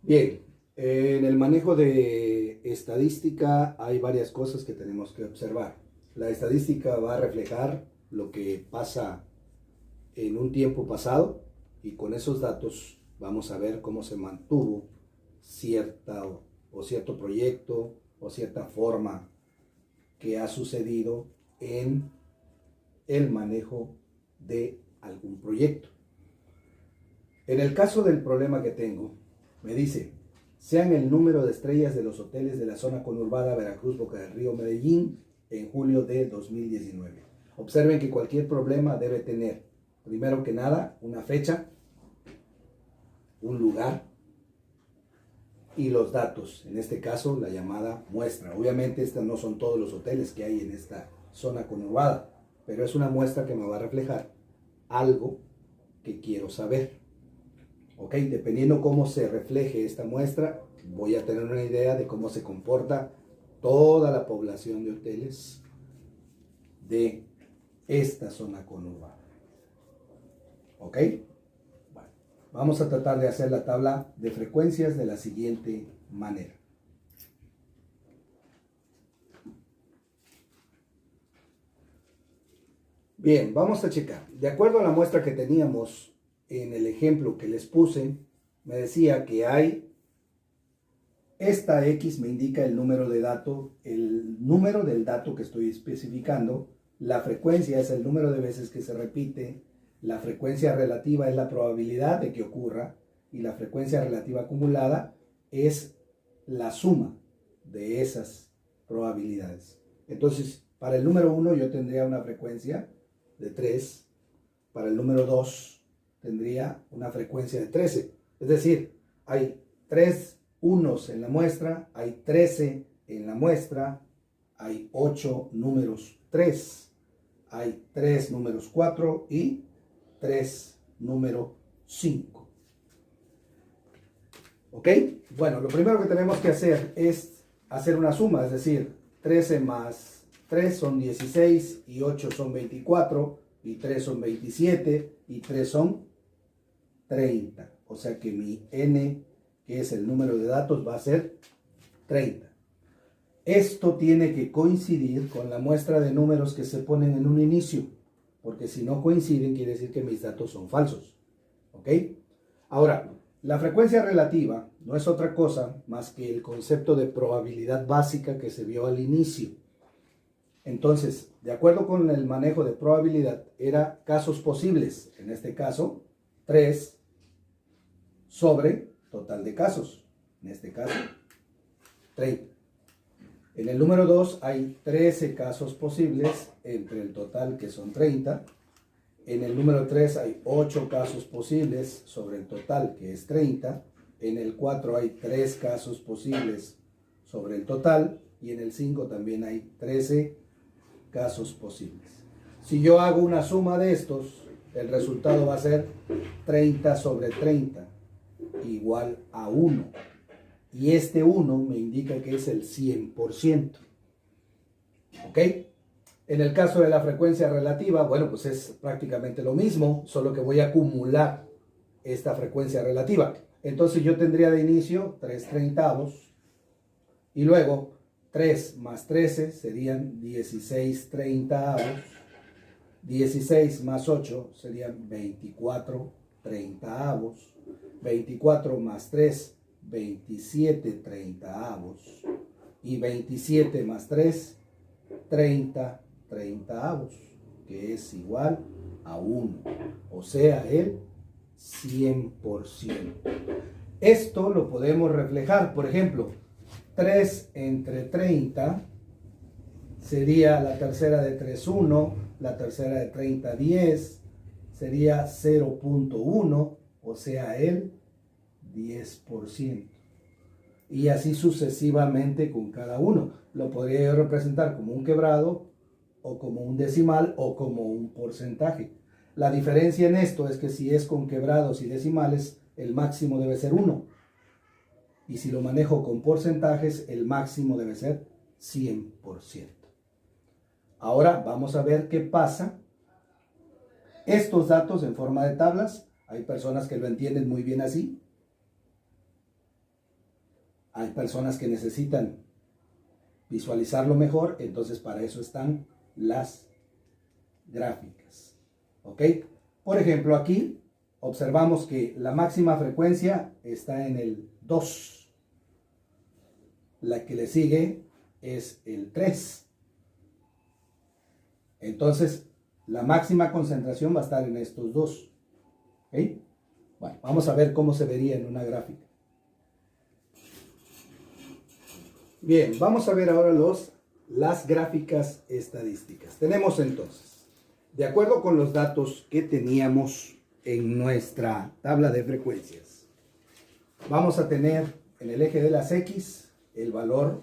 Bien, en el manejo de estadística hay varias cosas que tenemos que observar. La estadística va a reflejar lo que pasa en un tiempo pasado y con esos datos vamos a ver cómo se mantuvo cierta o cierto proyecto o cierta forma que ha sucedido en el manejo de algún proyecto. En el caso del problema que tengo, me dice, sean el número de estrellas de los hoteles de la zona conurbada Veracruz, Boca del Río, Medellín, en julio de 2019. Observen que cualquier problema debe tener, primero que nada, una fecha, un lugar y los datos. En este caso, la llamada muestra. Obviamente, estos no son todos los hoteles que hay en esta zona conurbada, pero es una muestra que me va a reflejar algo que quiero saber. Ok, dependiendo cómo se refleje esta muestra, voy a tener una idea de cómo se comporta toda la población de hoteles de esta zona conurbada. Ok, bueno, vamos a tratar de hacer la tabla de frecuencias de la siguiente manera. Bien, vamos a checar. De acuerdo a la muestra que teníamos en el ejemplo que les puse, me decía que hay, esta X me indica el número de dato, el número del dato que estoy especificando, la frecuencia es el número de veces que se repite, la frecuencia relativa es la probabilidad de que ocurra y la frecuencia relativa acumulada es la suma de esas probabilidades. Entonces, para el número 1 yo tendría una frecuencia de 3, para el número 2 tendría una frecuencia de 13. Es decir, hay 3 unos en la muestra, hay 13 en la muestra, hay 8 números 3, hay 3 números 4 y 3 número 5. ¿Ok? Bueno, lo primero que tenemos que hacer es hacer una suma, es decir, 13 más 3 son 16 y 8 son 24 y 3 son 27 y 3 son 30. O sea que mi n, que es el número de datos, va a ser 30. Esto tiene que coincidir con la muestra de números que se ponen en un inicio, porque si no coinciden quiere decir que mis datos son falsos. ¿Ok? Ahora, la frecuencia relativa no es otra cosa más que el concepto de probabilidad básica que se vio al inicio. Entonces, de acuerdo con el manejo de probabilidad, era casos posibles, en este caso, 3 sobre total de casos, en este caso, 30. En el número 2 hay 13 casos posibles entre el total, que son 30. En el número 3 hay 8 casos posibles sobre el total, que es 30. En el 4 hay 3 casos posibles sobre el total. Y en el 5 también hay 13 casos posibles. Si yo hago una suma de estos, el resultado va a ser 30 sobre 30 igual a 1. Y este 1 me indica que es el 100%. ¿Ok? En el caso de la frecuencia relativa, bueno, pues es prácticamente lo mismo, solo que voy a acumular esta frecuencia relativa. Entonces yo tendría de inicio 3/30 y luego 3 más 13 serían 16/30. 16 más 8 serían 24/30. 24 más 3, 27/30. Y 27 más 3, 30/30, que es igual a 1, o sea, el 100%. Esto lo podemos reflejar, por ejemplo, 3 entre 30 sería la tercera de 3, 1, la tercera de 30, 10, sería 0.1, o sea, el 10%. Y así sucesivamente con cada uno. Lo podría yo representar como un quebrado, o como un decimal, o como un porcentaje. La diferencia en esto es que si es con quebrados y decimales, el máximo debe ser 1. Y si lo manejo con porcentajes, el máximo debe ser 100%. Ahora vamos a ver qué pasa. Estos datos en forma de tablas, hay personas que lo entienden muy bien así. Hay personas que necesitan visualizarlo mejor, entonces para eso están las gráficas. ¿Ok? Por ejemplo, aquí observamos que la máxima frecuencia está en el 2. La que le sigue es el 3. Entonces, la máxima concentración va a estar en estos dos. ¿Ok? Bueno, vamos a ver cómo se vería en una gráfica. Bien, vamos a ver ahora las gráficas estadísticas. Tenemos entonces, de acuerdo con los datos que teníamos en nuestra tabla de frecuencias, vamos a tener en el eje de las X el valor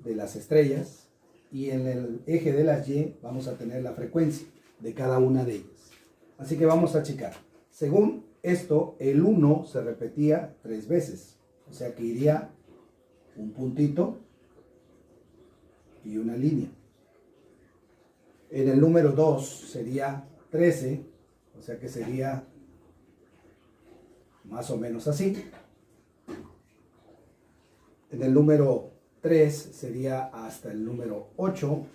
de las estrellas y en el eje de las Y vamos a tener la frecuencia de cada una de ellas. Así que vamos a checar. Según esto, el 1 se repetía 3 veces, o sea que iría un puntito y una línea. En el número 2 sería 13, o sea que sería más o menos así. En el número 3 sería hasta el número 8.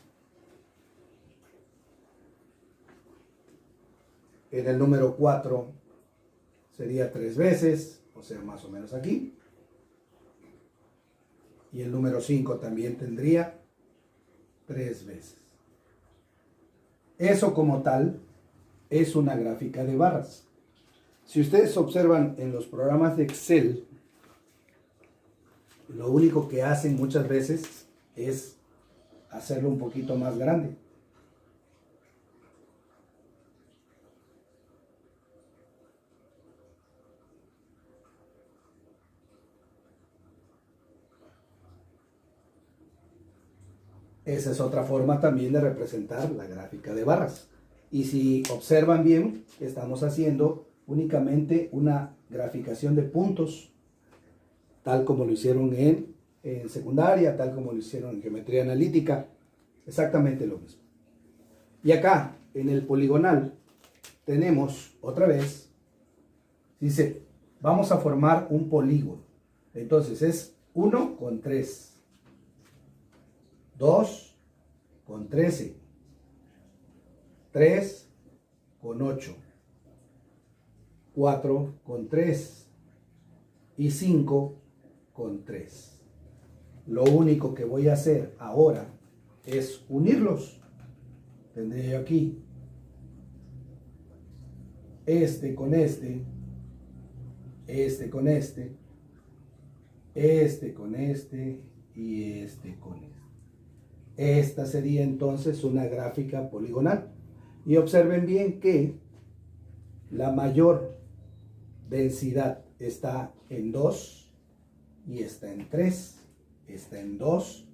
En el número 4 sería 3 veces, o sea más o menos aquí. Y el número 5 también tendría 3 veces. Eso como tal es una gráfica de barras. Si ustedes observan en los programas de Excel, lo único que hacen muchas veces es hacerlo un poquito más grande. Esa es otra forma también de representar la gráfica de barras. Y si observan bien, estamos haciendo únicamente una graficación de puntos, tal como lo hicieron en secundaria, tal como lo hicieron en geometría analítica, exactamente lo mismo. Y acá, en el poligonal, tenemos otra vez, dice, vamos a formar un polígono. Entonces es 1 con 3. 2 con 13, 3 con 8, 4 con 3 y 5 con 3. Lo único que voy a hacer ahora es unirlos. Tendré yo aquí este con este, este con este, este con este y este con este. Esta sería entonces una gráfica poligonal. Y observen bien que la mayor densidad está en 2 y está en 3, está en 2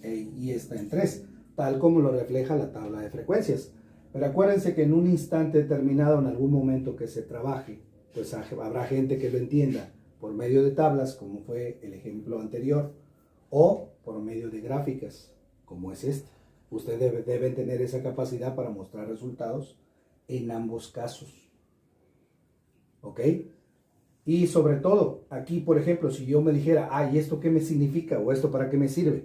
y está en 3, tal como lo refleja la tabla de frecuencias. Pero acuérdense que en un instante determinado, en algún momento que se trabaje, pues habrá gente que lo entienda por medio de tablas, como fue el ejemplo anterior, o por medio de gráficas, como es este. Ustedes deben tener esa capacidad para mostrar resultados en ambos casos. ¿Ok? Y sobre todo, aquí, por ejemplo, si yo me dijera, ¿y esto qué me significa? ¿O esto para qué me sirve?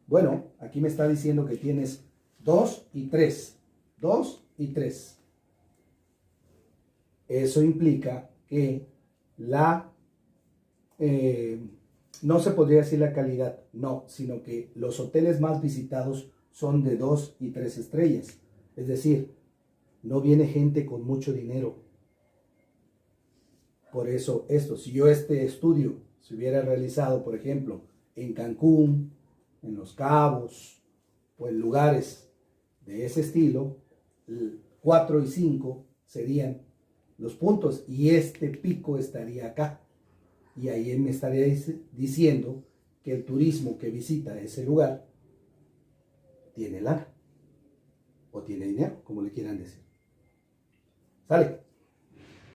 Bueno, aquí me está diciendo que tienes 2 y 3. 2 y 3. Eso implica que no se podría decir la calidad, no, sino que los hoteles más visitados son de 2 y 3 estrellas. Es decir, no viene gente con mucho dinero. Por eso si yo este estudio se hubiera realizado, por ejemplo, en Cancún, en Los Cabos, o en lugares de ese estilo, 4 y 5 serían los puntos y este pico estaría acá. Y ahí me estaría diciendo que el turismo que visita ese lugar tiene lana o tiene dinero, como le quieran decir. ¿Sale?